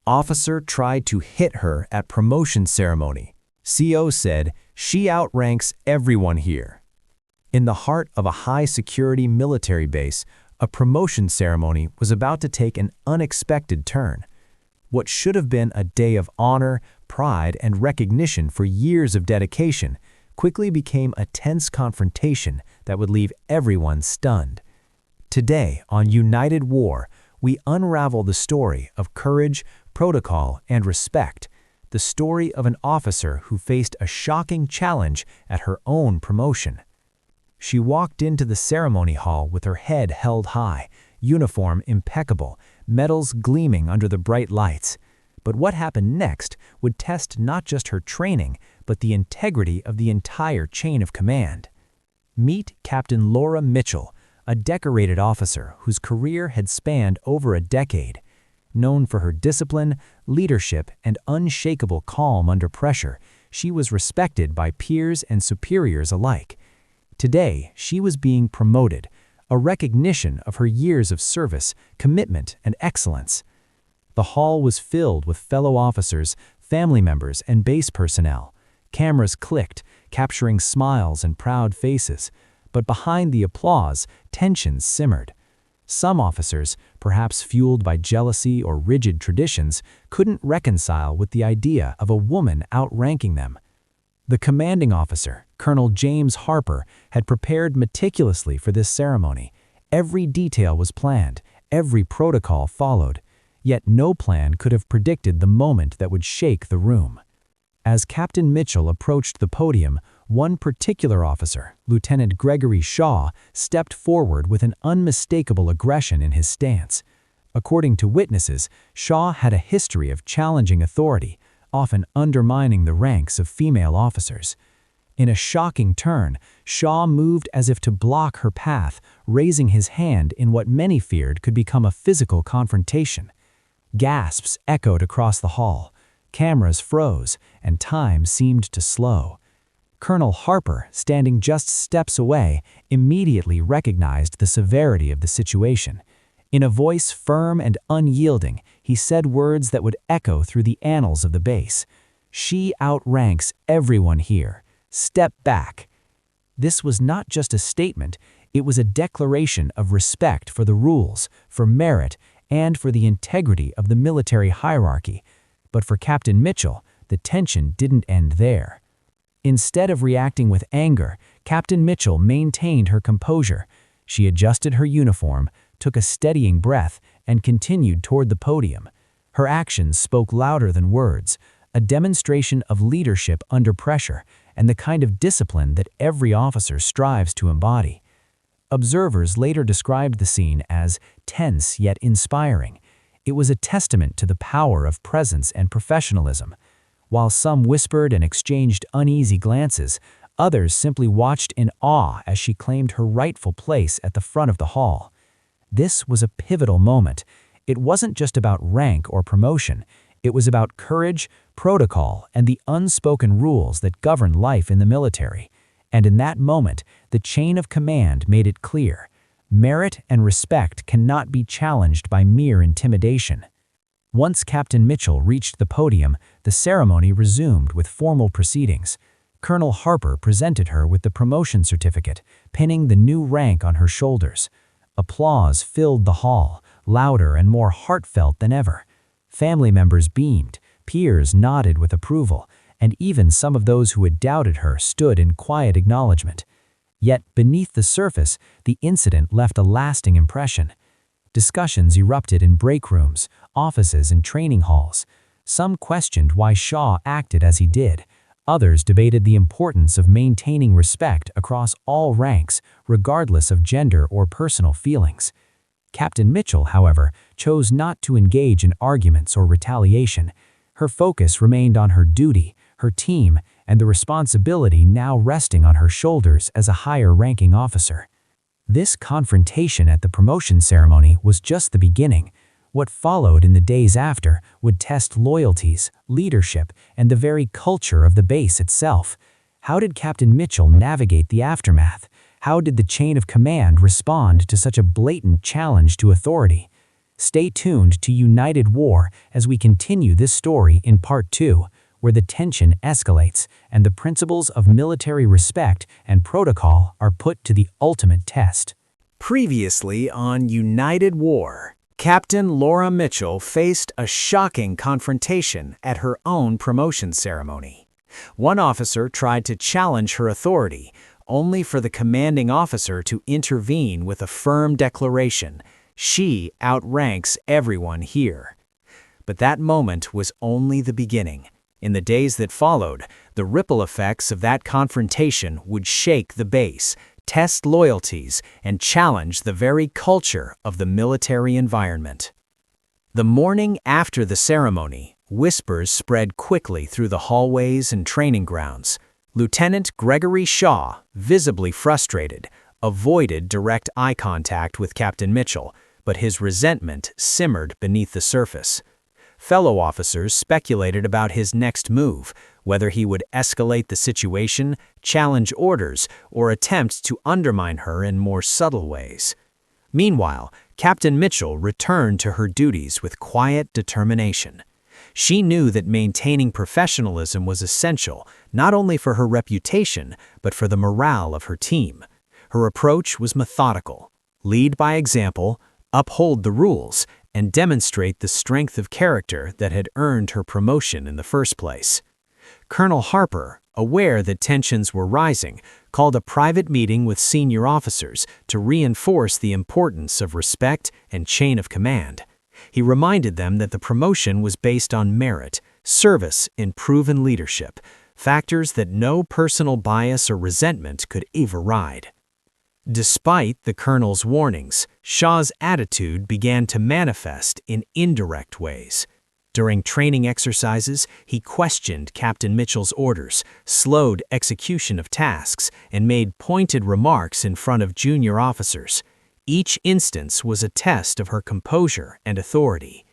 Officer tried to hit her at promotion ceremony. CO said, "She outranks everyone here." In the heart of a high-security military base, a promotion ceremony was about to take an unexpected turn. What should have been a day of honor, pride, and recognition for years of dedication quickly became a tense confrontation that would leave everyone stunned. Today, on United War, we unravel the story of courage, protocol, and respect, the story of an officer who faced a shocking challenge at her own promotion. She walked into the ceremony hall with her head held high, uniform impeccable, medals gleaming under the bright lights. But what happened next would test not just her training, but the integrity of the entire chain of command. Meet Captain Laura Mitchell, a decorated officer whose career had spanned over a decade. Known for her discipline, leadership, and unshakable calm under pressure, she was respected by peers and superiors alike. Today, she was being promoted, a recognition of her years of service, commitment, and excellence. The hall was filled with fellow officers, family members, and base personnel. Cameras clicked, capturing smiles and proud faces. But behind the applause, tensions simmered. Some officers, perhaps fueled by jealousy or rigid traditions, couldn't reconcile with the idea of a woman outranking them. The commanding officer, Colonel James Harper, had prepared meticulously for this ceremony. Every detail was planned, every protocol followed, yet no plan could have predicted the moment that would shake the room. As Captain Mitchell approached the podium, one particular officer, Lieutenant Gregory Shaw, stepped forward with an unmistakable aggression in his stance. According to witnesses, Shaw had a history of challenging authority, often undermining the ranks of female officers. In a shocking turn, Shaw moved as if to block her path, raising his hand in what many feared could become a physical confrontation. Gasps echoed across the hall. Cameras froze, and time seemed to slow. Colonel Harper, standing just steps away, immediately recognized the severity of the situation. In a voice firm and unyielding, he said words that would echo through the annals of the base. "She outranks everyone here. Step back." This was not just a statement, it was a declaration of respect for the rules, for merit, and for the integrity of the military hierarchy. But for Captain Mitchell, the tension didn't end there. Instead of reacting with anger, Captain Mitchell maintained her composure. She adjusted her uniform, took a steadying breath, and continued toward the podium. Her actions spoke louder than words, a demonstration of leadership under pressure and the kind of discipline that every officer strives to embody. Observers later described the scene as tense yet inspiring. It was a testament to the power of presence and professionalism. While some whispered and exchanged uneasy glances, others simply watched in awe as she claimed her rightful place at the front of the hall. This was a pivotal moment. It wasn't just about rank or promotion. It was about courage, protocol, and the unspoken rules that govern life in the military. And in that moment, the chain of command made it clear. Merit and respect cannot be challenged by mere intimidation. Once Captain Mitchell reached the podium, the ceremony resumed with formal proceedings. Colonel Harper presented her with the promotion certificate, pinning the new rank on her shoulders. Applause filled the hall, louder and more heartfelt than ever. Family members beamed, peers nodded with approval, and even some of those who had doubted her stood in quiet acknowledgement. Yet, beneath the surface, the incident left a lasting impression. Discussions erupted in break rooms, offices, and training halls. Some questioned why Shaw acted as he did. Others debated the importance of maintaining respect across all ranks, regardless of gender or personal feelings. Captain Mitchell, however, chose not to engage in arguments or retaliation. Her focus remained on her duty, her team, and the responsibility now resting on her shoulders as a higher-ranking officer. This confrontation at the promotion ceremony was just the beginning. What followed in the days after would test loyalties, leadership, and the very culture of the base itself. How did Captain Mitchell navigate the aftermath? How did the chain of command respond to such a blatant challenge to authority? Stay tuned to United War as we continue this story in Part 2, where the tension escalates and the principles of military respect and protocol are put to the ultimate test. Previously on United War, Captain Laura Mitchell faced a shocking confrontation at her own promotion ceremony. One officer tried to challenge her authority, only for the commanding officer to intervene with a firm declaration: she outranks everyone here. But that moment was only the beginning. In the days that followed, the ripple effects of that confrontation would shake the base, test loyalties, and challenge the very culture of the military environment. The morning after the ceremony, whispers spread quickly through the hallways and training grounds. Lieutenant Gregory Shaw, visibly frustrated, avoided direct eye contact with Captain Mitchell, but his resentment simmered beneath the surface. Fellow officers speculated about his next move, whether he would escalate the situation, challenge orders, or attempt to undermine her in more subtle ways. Meanwhile, Captain Mitchell returned to her duties with quiet determination. She knew that maintaining professionalism was essential, not only for her reputation, but for the morale of her team. Her approach was methodical: lead by example, uphold the rules, and demonstrate the strength of character that had earned her promotion in the first place. Colonel Harper, aware that tensions were rising, called a private meeting with senior officers to reinforce the importance of respect and chain of command. He reminded them that the promotion was based on merit, service, and proven leadership, factors that no personal bias or resentment could override. Despite the colonel's warnings, Shaw's attitude began to manifest in indirect ways. During training exercises, he questioned Captain Mitchell's orders, slowed execution of tasks, and made pointed remarks in front of junior officers. Each instance was a test of her composure and authority.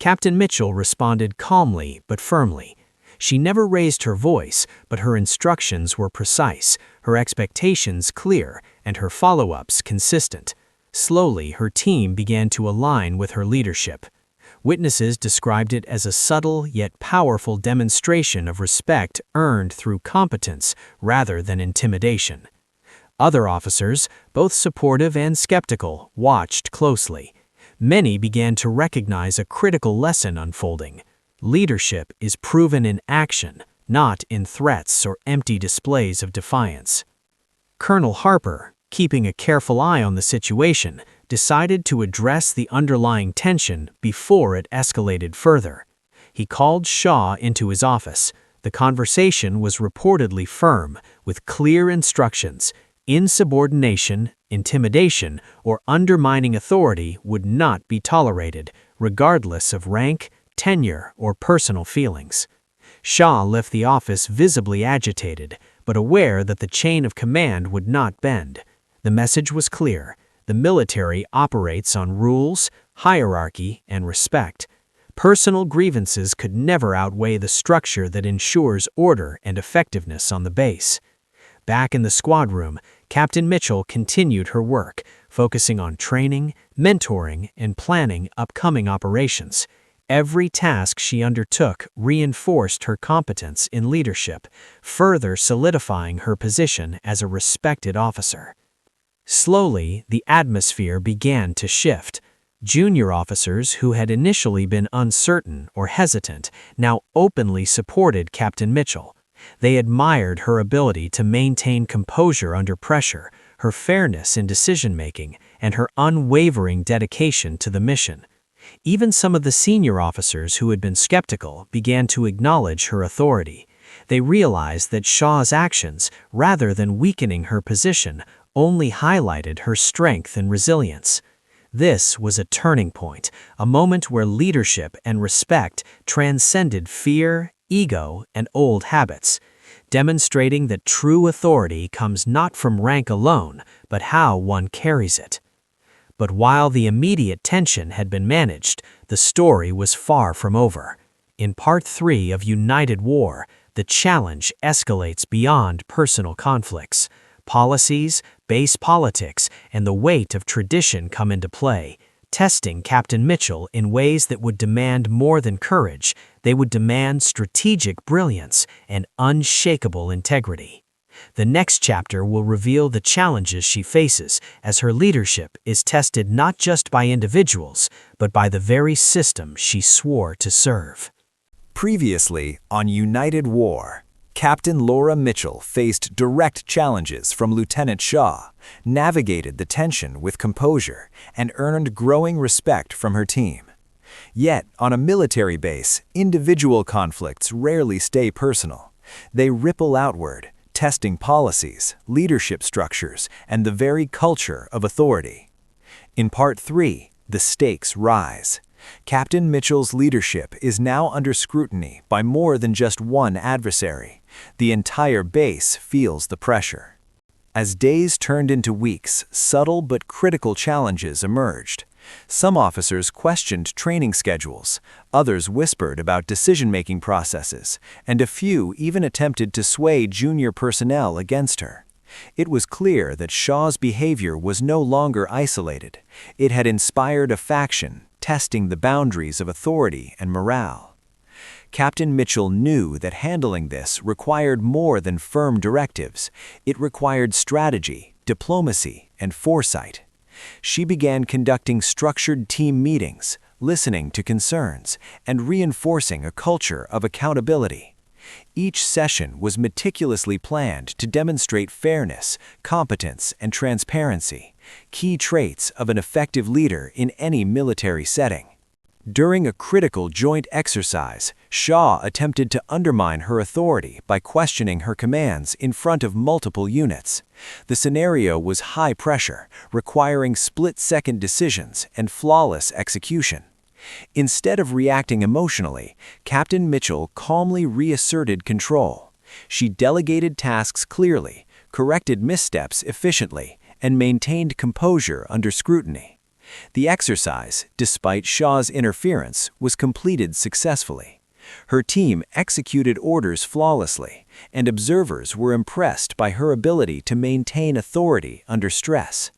Captain Mitchell responded calmly but firmly. She never raised her voice, but her instructions were precise, her expectations clear, and her follow-ups consistent. Slowly, her team began to align with her leadership. Witnesses described it as a subtle yet powerful demonstration of respect earned through competence rather than intimidation. Other officers, both supportive and skeptical, watched closely. Many began to recognize a critical lesson unfolding. Leadership is proven in action, not in threats or empty displays of defiance. Colonel Harper, keeping a careful eye on the situation, decided to address the underlying tension before it escalated further. He called Shaw into his office. The conversation was reportedly firm, with clear instructions: insubordination, intimidation, or undermining authority would not be tolerated, regardless of rank, tenure, or personal feelings. Shaw left the office visibly agitated, but aware that the chain of command would not bend. The message was clear: the military operates on rules, hierarchy, and respect. Personal grievances could never outweigh the structure that ensures order and effectiveness on the base. Back in the squad room, Captain Mitchell continued her work, focusing on training, mentoring, and planning upcoming operations. Every task she undertook reinforced her competence in leadership, further solidifying her position as a respected officer. Slowly, the atmosphere began to shift. Junior officers who had initially been uncertain or hesitant now openly supported Captain Mitchell. They admired her ability to maintain composure under pressure, her fairness in decision-making, and her unwavering dedication to the mission. Even some of the senior officers who had been skeptical began to acknowledge her authority. They realized that Shaw's actions, rather than weakening her position, only highlighted her strength and resilience. This was a turning point, a moment where leadership and respect transcended fear, ego, and old habits, demonstrating that true authority comes not from rank alone, but how one carries it. But while the immediate tension had been managed, the story was far from over. In Part 3 of United War, the challenge escalates beyond personal conflicts. Policies, base politics, and the weight of tradition come into play. testing Captain Mitchell in ways that would demand more than courage. They would demand strategic brilliance and unshakable integrity. The next chapter will reveal the challenges she faces as her leadership is tested not just by individuals, but by the very system she swore to serve. Previously on United War, Captain Laura Mitchell faced direct challenges from Lieutenant Shaw, navigated the tension with composure, and earned growing respect from her team. Yet, on a military base, individual conflicts rarely stay personal. They ripple outward, testing policies, leadership structures, and the very culture of authority. In Part 3, the stakes rise. Captain Mitchell's leadership is now under scrutiny by more than just one adversary. The entire base feels the pressure. As days turned into weeks, subtle but critical challenges emerged. Some officers questioned training schedules, others whispered about decision-making processes, and a few even attempted to sway junior personnel against her. It was clear that Shaw's behavior was no longer isolated. It had inspired a faction, testing the boundaries of authority and morale. Captain Mitchell knew that handling this required more than firm directives. It required strategy, diplomacy, and foresight. She began conducting structured team meetings, listening to concerns, and reinforcing a culture of accountability. Each session was meticulously planned to demonstrate fairness, competence, and transparency, key traits of an effective leader in any military setting. During a critical joint exercise, Shaw attempted to undermine her authority by questioning her commands in front of multiple units. The scenario was high pressure, requiring split-second decisions and flawless execution. Instead of reacting emotionally, Captain Mitchell calmly reasserted control. She delegated tasks clearly, corrected missteps efficiently, and maintained composure under scrutiny. The exercise, despite Shaw's interference, was completed successfully. Her team executed orders flawlessly, and observers were impressed by her ability to maintain authority under stress.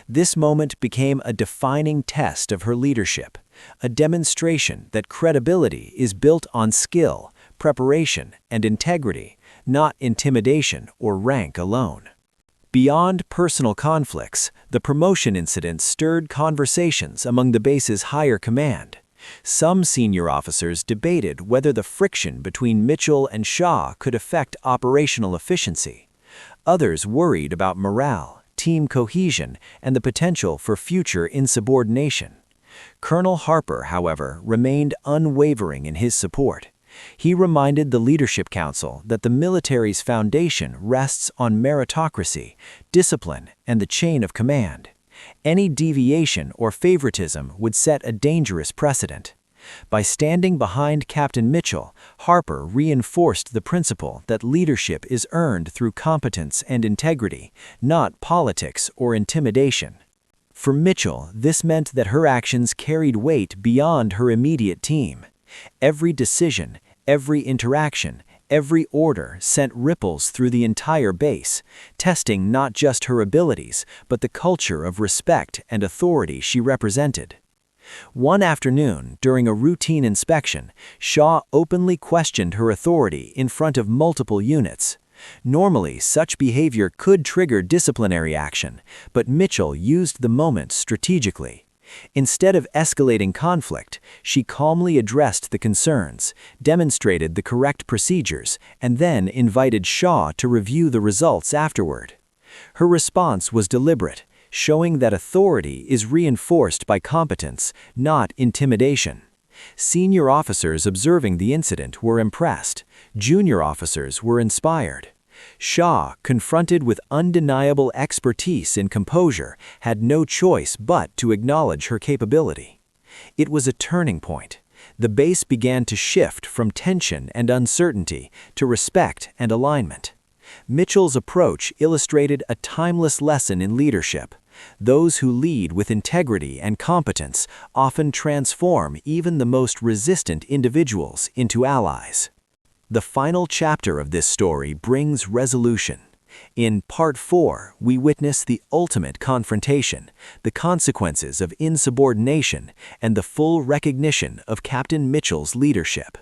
This moment became a defining test of her leadership, a demonstration that credibility is built on skill, preparation, and integrity, not intimidation or rank alone. Beyond personal conflicts, the promotion incident stirred conversations among the base's higher command. Some senior officers debated whether the friction between Mitchell and Shaw could affect operational efficiency. Others worried about morale, team cohesion, and the potential for future insubordination. Colonel Harper, however, remained unwavering in his support. He reminded the Leadership Council that the military's foundation rests on meritocracy, discipline, and the chain of command. Any deviation or favoritism would set a dangerous precedent. By standing behind Captain Mitchell, Harper reinforced the principle that leadership is earned through competence and integrity, not politics or intimidation. For Mitchell, this meant that her actions carried weight beyond her immediate team. Every decision, every interaction, every order sent ripples through the entire base, testing not just her abilities, but the culture of respect and authority she represented. One afternoon, during a routine inspection, Shaw openly questioned her authority in front of multiple units. Normally, such behavior could trigger disciplinary action, but Mitchell used the moment strategically. Instead of escalating conflict, she calmly addressed the concerns, demonstrated the correct procedures, and then invited Shaw to review the results afterward. Her response was deliberate, showing that authority is reinforced by competence, not intimidation. Senior officers observing the incident were impressed. Junior officers were inspired. Shaw, confronted with undeniable expertise in composure, had no choice but to acknowledge her capability. It was a turning point. The base began to shift from tension and uncertainty to respect and alignment. Mitchell's approach illustrated a timeless lesson in leadership. Those who lead with integrity and competence often transform even the most resistant individuals into allies. The final chapter of this story brings resolution. In Part 4, we witness the ultimate confrontation, the consequences of insubordination, and the full recognition of Captain Mitchell's leadership.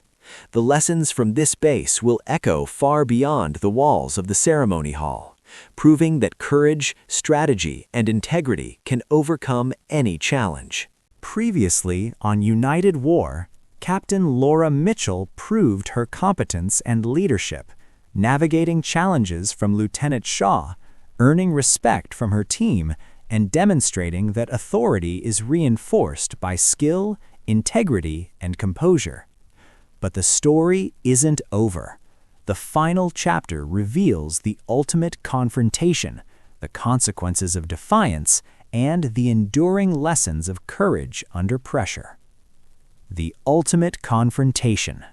The lessons from this base will echo far beyond the walls of the ceremony hall, proving that courage, strategy, and integrity can overcome any challenge. Previously on United War, Captain Laura Mitchell proved her competence and leadership, navigating challenges from Lieutenant Shaw, earning respect from her team, and demonstrating that authority is reinforced by skill, integrity, and composure. But the story isn't over. The final chapter reveals the ultimate confrontation, the consequences of defiance, and the enduring lessons of courage under pressure. The ultimate confrontation.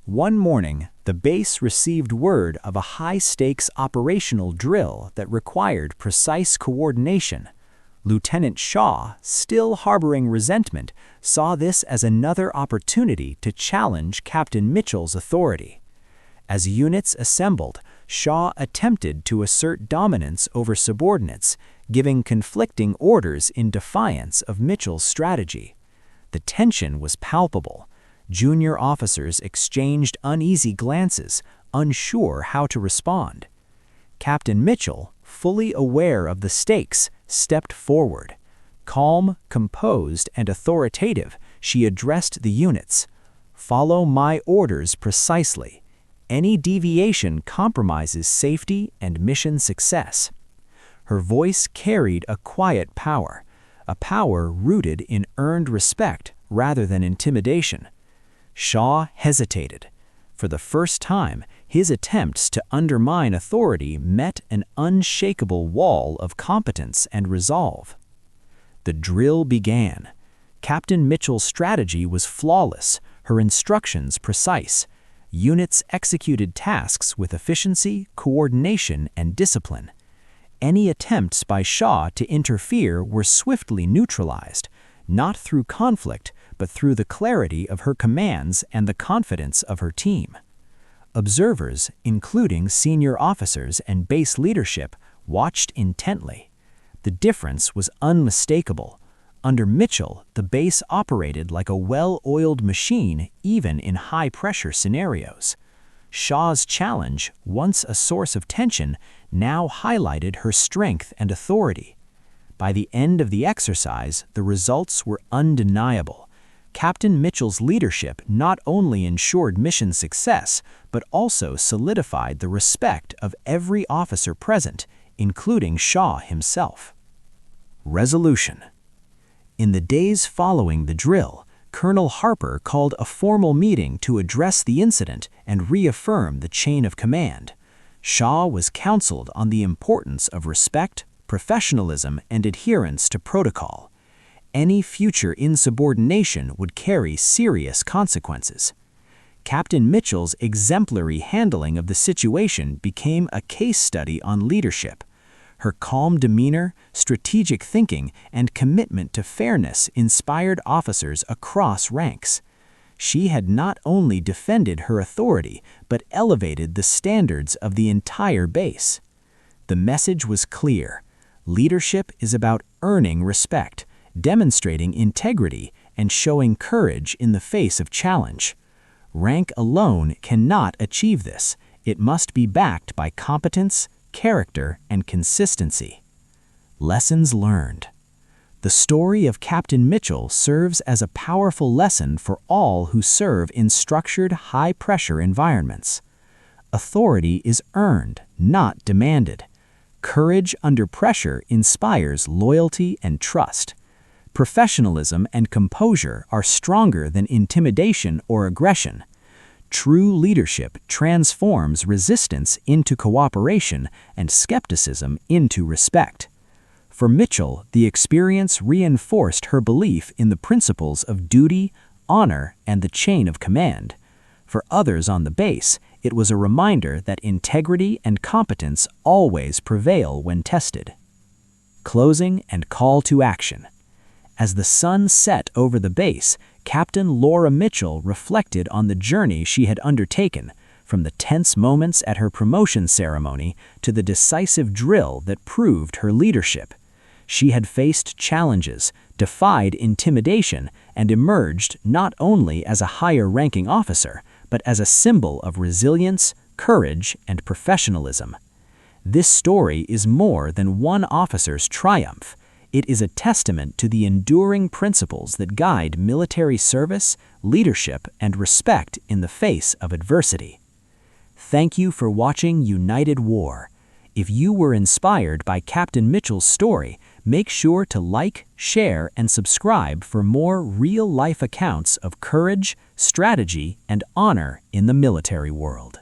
One morning, the base received word of a high-stakes operational drill that required precise coordination. Lieutenant Shaw, still harboring resentment, saw this as another opportunity to challenge Captain Mitchell's authority. As units assembled, Shaw attempted to assert dominance over subordinates, giving conflicting orders in defiance of Mitchell's strategy. The tension was palpable. Junior officers exchanged uneasy glances, unsure how to respond. Captain Mitchell, fully aware of the stakes, stepped forward. Calm, composed, and authoritative, she addressed the units. "Follow my orders precisely. Any deviation compromises safety and mission success." Her voice carried a quiet power, a power rooted in earned respect rather than intimidation. Shaw hesitated. For the first time, his attempts to undermine authority met an unshakable wall of competence and resolve. The drill began. Captain Mitchell's strategy was flawless, her instructions precise. Units executed tasks with efficiency, coordination, and discipline. Any attempts by Shaw to interfere were swiftly neutralized, not through conflict, but through the clarity of her commands and the confidence of her team. Observers, including senior officers and base leadership, watched intently. The difference was unmistakable. Under Mitchell, the base operated like a well-oiled machine even in high-pressure scenarios. Shaw's challenge, once a source of tension, now highlighted her strength and authority. By the end of the exercise, the results were undeniable. Captain Mitchell's leadership not only ensured mission success, but also solidified the respect of every officer present, including Shaw himself. Resolution. In the days following the drill, Colonel Harper called a formal meeting to address the incident and reaffirm the chain of command. Shaw was counseled on the importance of respect, professionalism, and adherence to protocol. Any future insubordination would carry serious consequences. Captain Mitchell's exemplary handling of the situation became a case study on leadership. Her calm demeanor, strategic thinking, and commitment to fairness inspired officers across ranks. She had not only defended her authority, but elevated the standards of the entire base. The message was clear. Leadership is about earning respect, demonstrating integrity, and showing courage in the face of challenge. Rank alone cannot achieve this. It must be backed by competence, character, and consistency. Lessons learned. The story of Captain Mitchell serves as a powerful lesson for all who serve in structured, high-pressure environments. Authority is earned, not demanded. Courage under pressure inspires loyalty and trust. Professionalism and composure are stronger than intimidation or aggression. True leadership transforms resistance into cooperation and skepticism into respect. For Mitchell, the experience reinforced her belief in the principles of duty, honor, and the chain of command. For others on the base, it was a reminder that integrity and competence always prevail when tested. Closing and call to action. As the sun set over the base, Captain Laura Mitchell reflected on the journey she had undertaken, from the tense moments at her promotion ceremony to the decisive drill that proved her leadership. She had faced challenges, defied intimidation, and emerged not only as a higher-ranking officer, but as a symbol of resilience, courage, and professionalism. This story is more than one officer's triumph. It is a testament to the enduring principles that guide military service, leadership, and respect in the face of adversity. Thank you for watching United War. If you were inspired by Captain Mitchell's story, make sure to like, share, and subscribe for more real-life accounts of courage, strategy, and honor in the military world.